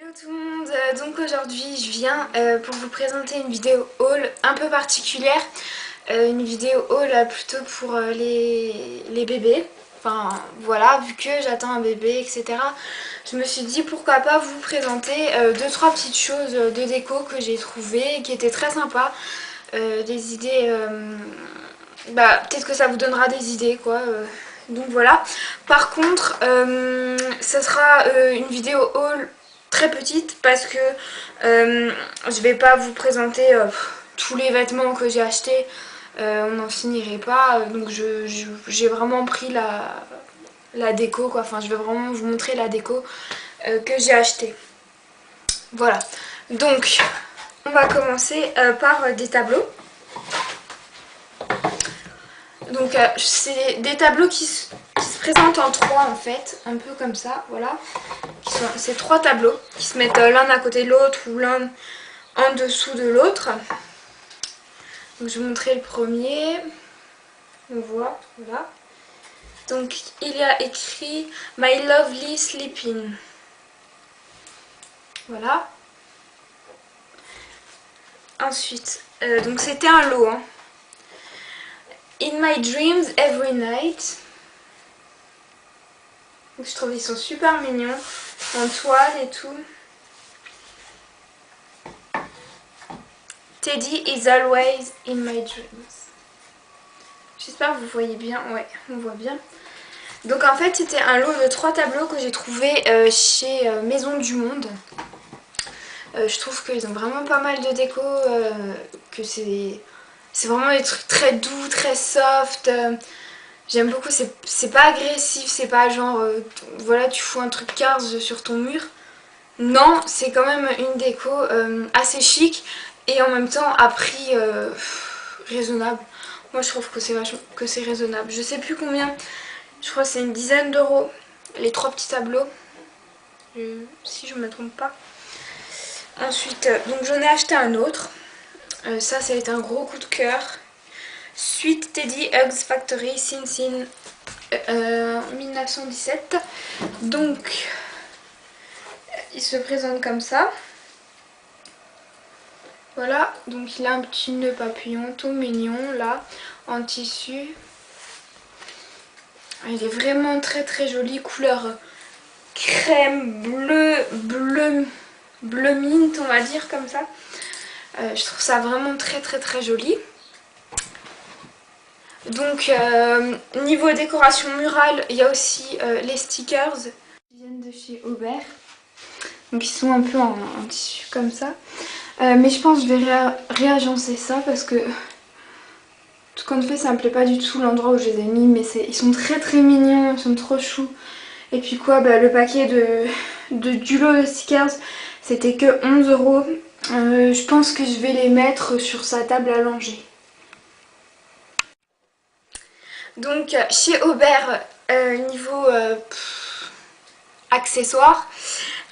Hello tout le monde, donc aujourd'hui je viens pour vous présenter une vidéo haul un peu particulière, une vidéo haul plutôt pour les bébés, enfin voilà, vu que j'attends un bébé etc. Je me suis dit pourquoi pas vous présenter deux trois petites choses de déco que j'ai trouvées qui étaient très sympas, des idées, peut-être que ça vous donnera des idées quoi. Donc voilà. Par contre, ce sera une vidéo haul très petite parce que je vais pas vous présenter tous les vêtements que j'ai achetés. On n'en finirait pas. Donc j'ai vraiment pris la déco quoi. Enfin, je vais vraiment vous montrer la déco que j'ai acheté. Voilà. Donc, on va commencer par des tableaux. Donc c'est des tableaux qui se présentent en trois en fait, un peu comme ça, voilà. C'est trois tableaux qui se mettent l'un à côté de l'autre ou l'un en dessous de l'autre. Donc je vais vous montrer le premier. On voit, voilà. Donc il y a écrit My Lovely Sleeping. Voilà. Ensuite, donc c'était un lot, hein. In my dreams every night. Donc, je trouve qu'ils sont super mignons, en toile et tout. Teddy is always in my dreams. J'espère que vous voyez bien, ouais, on voit bien. Donc en fait c'était un lot de 3 tableaux que j'ai trouvé chez Maison du Monde. Je trouve qu'ils ont vraiment pas mal de déco, que c'est vraiment des trucs très doux, très soft. J'aime beaucoup, c'est pas agressif, c'est pas genre voilà tu fous un truc Cars sur ton mur. Non, c'est quand même une déco assez chic et en même temps à prix raisonnable. Moi je trouve que c'est raisonnable. Je sais plus combien, je crois que c'est une dizaine d'euros les 3 petits tableaux, si je me trompe pas. Ensuite, donc j'en ai acheté un autre. Ça a été un gros coup de cœur. Sweet Teddy Hugs Factory since in 1917. Donc, il se présente comme ça. Voilà, donc il a un petit nœud papillon tout mignon là, en tissu. Il est vraiment très très joli, couleur crème, bleu mint on va dire comme ça. Je trouve ça vraiment très très très joli. Donc niveau décoration murale, il y a aussi les stickers qui viennent de chez Aubert. Donc ils sont un peu en tissu comme ça. Mais je pense que je vais réagencer ça parce que tout compte fait ça me plaît pas du tout l'endroit où je les ai mis. Mais ils sont très très mignons, ils sont trop choux. Et puis quoi, le paquet du lot de stickers c'était que 11 euros. Je pense que je vais les mettre sur sa table à langer. Donc chez Aubert, niveau accessoires,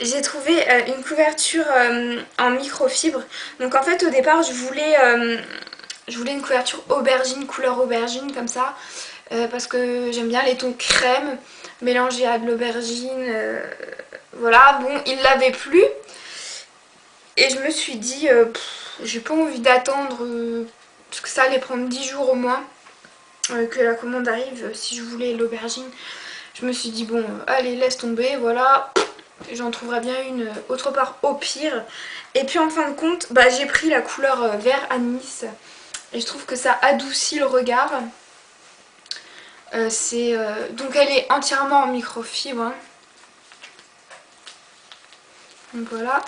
j'ai trouvé une couverture en microfibre. Donc en fait au départ je voulais une couverture aubergine, couleur aubergine comme ça. Parce que j'aime bien les tons crème mélangés à de l'aubergine. Voilà, bon il l'avait plus. Et je me suis dit, j'ai pas envie d'attendre, parce que ça allait prendre 10 jours au moins. Que la commande arrive si je voulais l'aubergine. Je me suis dit bon allez laisse tomber, voilà, j'en trouverai bien une autre part au pire. Et puis en fin de compte j'ai pris la couleur vert anis et je trouve que ça adoucit le regard. Donc elle est entièrement en microfibre, hein. Donc voilà.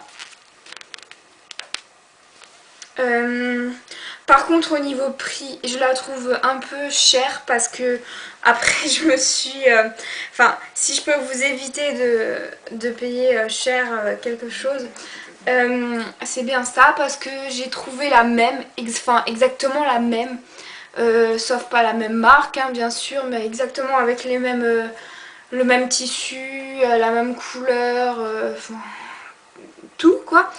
Par contre au niveau prix je la trouve un peu chère parce que après je me suis enfin si je peux vous éviter de payer cher quelque chose, c'est bien ça parce que j'ai trouvé la même, enfin exactement la même, sauf pas la même marque hein, bien sûr, mais exactement avec les mêmes le même tissu, la même couleur, enfin, tout quoi.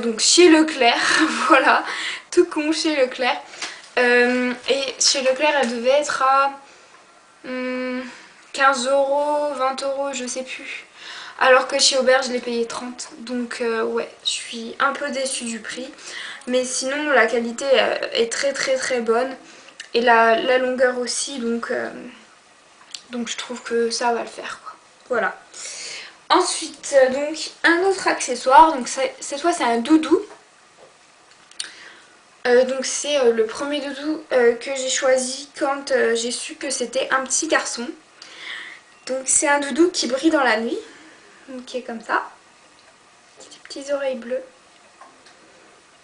Donc chez Leclerc, voilà, tout con chez Leclerc. Et chez Leclerc, elle devait être à 15 euros, 20 euros, je sais plus. alors que chez Aubert je l'ai payé 30. Donc ouais, je suis un peu déçue du prix. Mais sinon la qualité est très très très bonne. Et la longueur aussi, donc je trouve que ça va le faire, quoi. Voilà. Ensuite, donc un autre accessoire, donc cette fois c'est un doudou. Donc c'est le premier doudou que j'ai choisi quand j'ai su que c'était un petit garçon. Donc c'est un doudou qui brille dans la nuit, donc qui est comme ça, des petites oreilles bleues.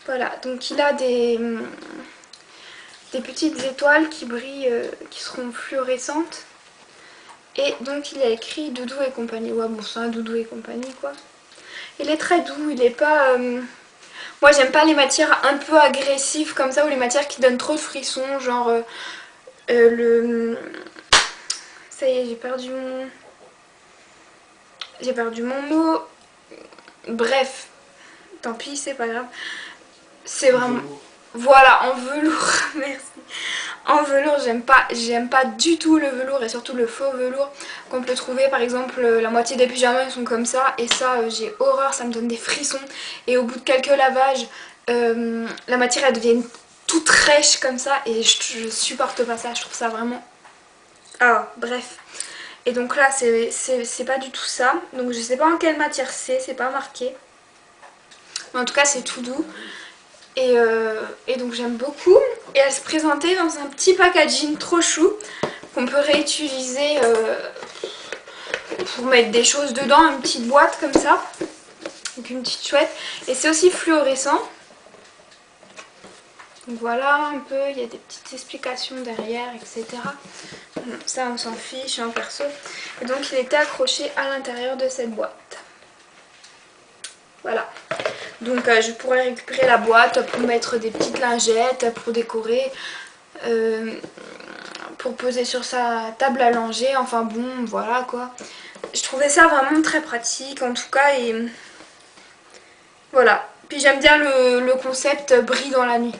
Voilà, donc il a des petites étoiles qui brillent, qui seront fluorescentes. Et donc il a écrit Doudou et compagnie. Ouais, bon, c'est un Doudou et compagnie, quoi. Il est très doux, il est pas... Moi j'aime pas les matières un peu agressives comme ça, ou les matières qui donnent trop de frissons, genre le... Ça y est, j'ai perdu mon mot. Bref, tant pis, c'est pas grave. C'est vraiment... Voilà, en velours, merci. En velours, j'aime pas du tout le velours, et surtout le faux velours qu'on peut trouver. Par exemple, la moitié des pyjamas sont comme ça, et ça, j'ai horreur, ça me donne des frissons. Et au bout de quelques lavages, la matière elle devient toute rêche comme ça, et je supporte pas ça, je trouve ça vraiment... Ah, bref. Et donc là, c'est pas du tout ça. Donc je sais pas en quelle matière c'est pas marqué. Mais en tout cas, c'est tout doux. Et donc j'aime beaucoup. Et elle se présentait dans un petit packaging trop chou qu'on peut réutiliser pour mettre des choses dedans, une petite boîte comme ça. Donc une petite chouette. Et c'est aussi fluorescent. Donc voilà un peu, il y a des petites explications derrière, etc. Bon, ça on s'en fiche, hein, perso. Et donc il était accroché à l'intérieur de cette boîte. Voilà. Donc je pourrais récupérer la boîte pour mettre des petites lingettes, pour décorer, pour poser sur sa table à langer. Enfin bon, voilà quoi. Je trouvais ça vraiment très pratique en tout cas. Et voilà. Puis j'aime bien le concept brille dans la nuit.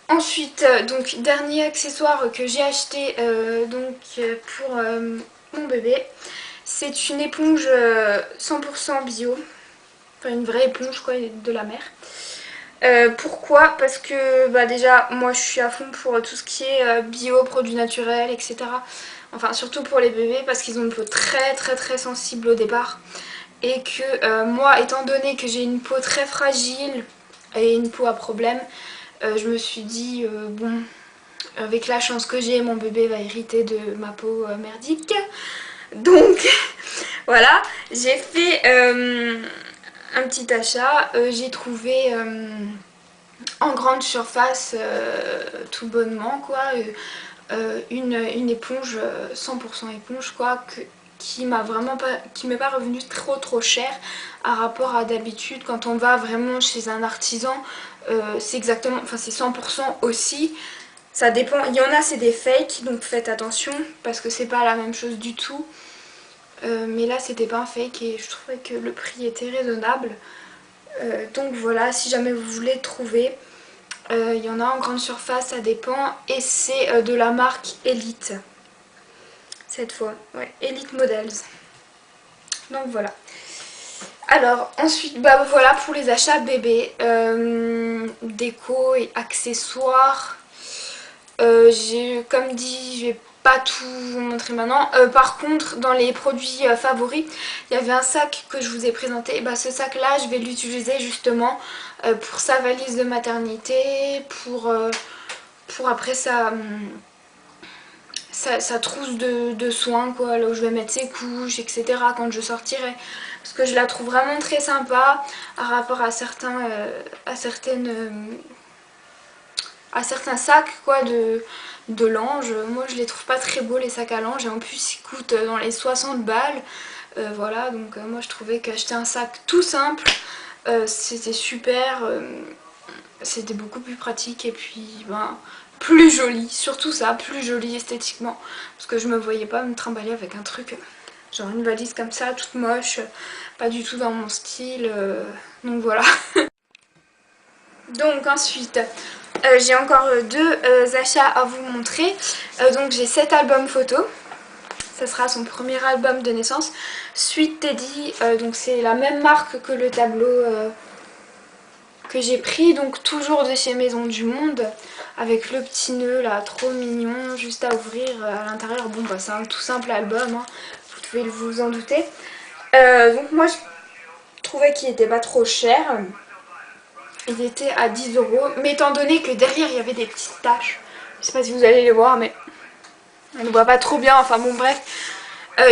Ensuite, donc dernier accessoire que j'ai acheté pour mon bébé. C'est une éponge 100% bio. Enfin une vraie éponge quoi, de la mer. Pourquoi? Parce que bah, déjà moi je suis à fond pour tout ce qui est bio, produits naturels, etc. Enfin surtout pour les bébés parce qu'ils ont une peau très très très sensible au départ. Et que moi étant donné que j'ai une peau très fragile et une peau à problème, je me suis dit bon, avec la chance que j'ai, mon bébé va hériter de ma peau merdique. Donc voilà, j'ai fait un petit achat, j'ai trouvé en grande surface tout bonnement quoi, une éponge 100% éponge quoi, qui m'est pas revenu trop cher à rapport à d'habitude quand on va vraiment chez un artisan. C'est exactement, enfin c'est 100% aussi. Ça dépend, il y en a c'est des fakes, donc faites attention parce que c'est pas la même chose du tout. Mais là c'était pas un fake et je trouvais que le prix était raisonnable. Donc voilà, si jamais vous voulez trouver, il y en a en grande surface, ça dépend. Et c'est de la marque Elite. Cette fois, ouais, Elite Models. Donc voilà. Alors ensuite, bah voilà pour les achats bébés, déco et accessoires. Comme dit, je vais pas tout vous montrer maintenant. Par contre, dans les produits favoris, il y avait un sac que je vous ai présenté. Et bah, ce sac là, je vais l'utiliser justement pour sa valise de maternité, pour après sa trousse de soins, quoi, là où je vais mettre ses couches, etc. quand je sortirai. Parce que je la trouve vraiment très sympa par rapport à certains sacs quoi, de linge. Moi je les trouve pas très beaux les sacs à linge et en plus ils coûtent dans les 60 balles. Voilà, donc moi je trouvais qu'acheter un sac tout simple c'était super, c'était beaucoup plus pratique et puis ben plus joli, surtout ça, plus joli esthétiquement, parce que je me voyais pas me trimballer avec un truc genre une valise comme ça toute moche, pas du tout dans mon style, donc voilà. Donc ensuite j'ai encore deux achats à vous montrer. Donc j'ai cet album photo Ça sera son premier album de naissance. Sweet Teddy, donc c'est la même marque que le tableau que j'ai pris, donc toujours de chez Maison du Monde, avec le petit nœud là, trop mignon, juste à ouvrir à l'intérieur. Bon bah c'est un tout simple album, hein, vous devez vous en douter. Donc moi je trouvais qu'il était pas trop cher. Il était à 10 €, mais étant donné que derrière il y avait des petites taches, je sais pas si vous allez les voir, mais on ne voit pas trop bien, enfin bon bref.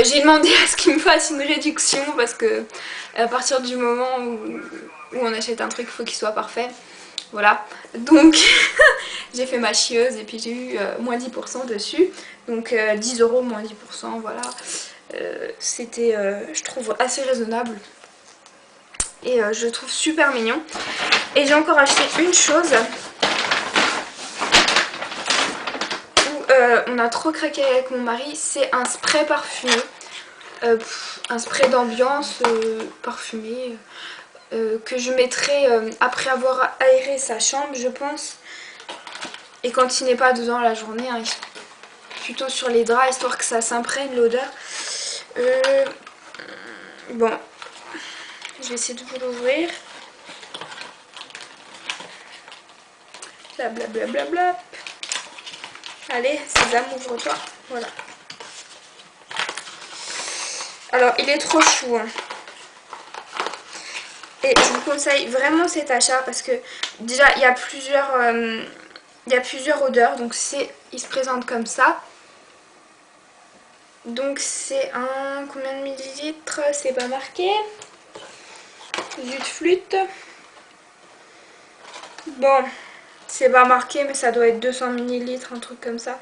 J'ai demandé à ce qu'il me fasse une réduction parce que à partir du moment où on achète un truc, il faut qu'il soit parfait. Voilà, donc j'ai fait ma chieuse et puis j'ai eu moins 10% dessus. Donc 10 € moins 10%, voilà. C'était, je trouve, assez raisonnable. Et je le trouve super mignon. Et j'ai encore acheté une chose où on a trop craqué avec mon mari. C'est un spray parfumé. Un spray d'ambiance parfumé que je mettrai après avoir aéré sa chambre, je pense. Et quand il n'est pas dedans la journée, hein, plutôt sur les draps, histoire que ça s'imprègne l'odeur. Bon, je vais essayer de vous l'ouvrir. Blablabla. Allez, Sésame, ouvre-toi. Voilà. Alors, il est trop chou. Hein. Et je vous conseille vraiment cet achat parce que déjà, il y a plusieurs odeurs. Donc, il se présente comme ça. Donc, c'est un... Combien de millilitres? C'est pas marqué. Jus de flûte. Bon, c'est pas marqué, mais ça doit être 200 ml, un truc comme ça.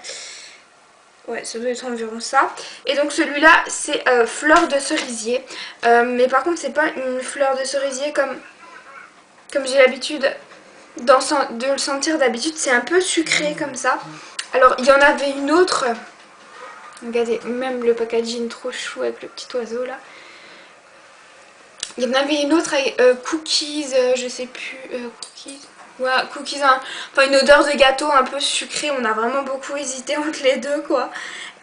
Ouais, ça doit être environ ça. Et donc celui-là, c'est fleur de cerisier. Mais par contre, c'est pas une fleur de cerisier comme j'ai l'habitude de le sentir d'habitude. C'est un peu sucré comme ça. Alors, il y en avait une autre. Regardez, même le packaging trop chou avec le petit oiseau là. Il y en avait une autre avec cookies, je sais plus, cookies... Ouais, cookies, hein. Enfin une odeur de gâteau un peu sucré, on a vraiment beaucoup hésité entre les deux quoi.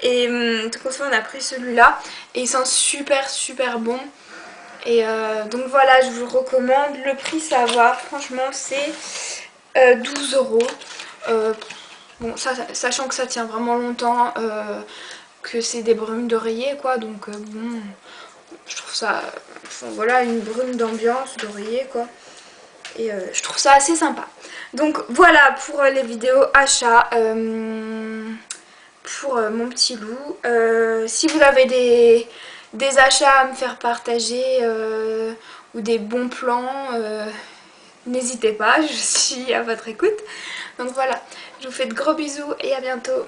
Et tout compte fait on a pris celui-là et il sent super bon. Et donc voilà, je vous le recommande, le prix ça va, franchement c'est 12 €. Bon, sachant que ça tient vraiment longtemps, que c'est des brumes d'oreiller quoi, donc bon, je trouve ça, enfin, voilà, une brume d'ambiance d'oreiller quoi. Et je trouve ça assez sympa. Donc voilà pour les vidéos achats pour mon petit loup. Si vous avez des achats à me faire partager ou des bons plans, n'hésitez pas, je suis à votre écoute. Donc voilà, je vous fais de gros bisous et à bientôt.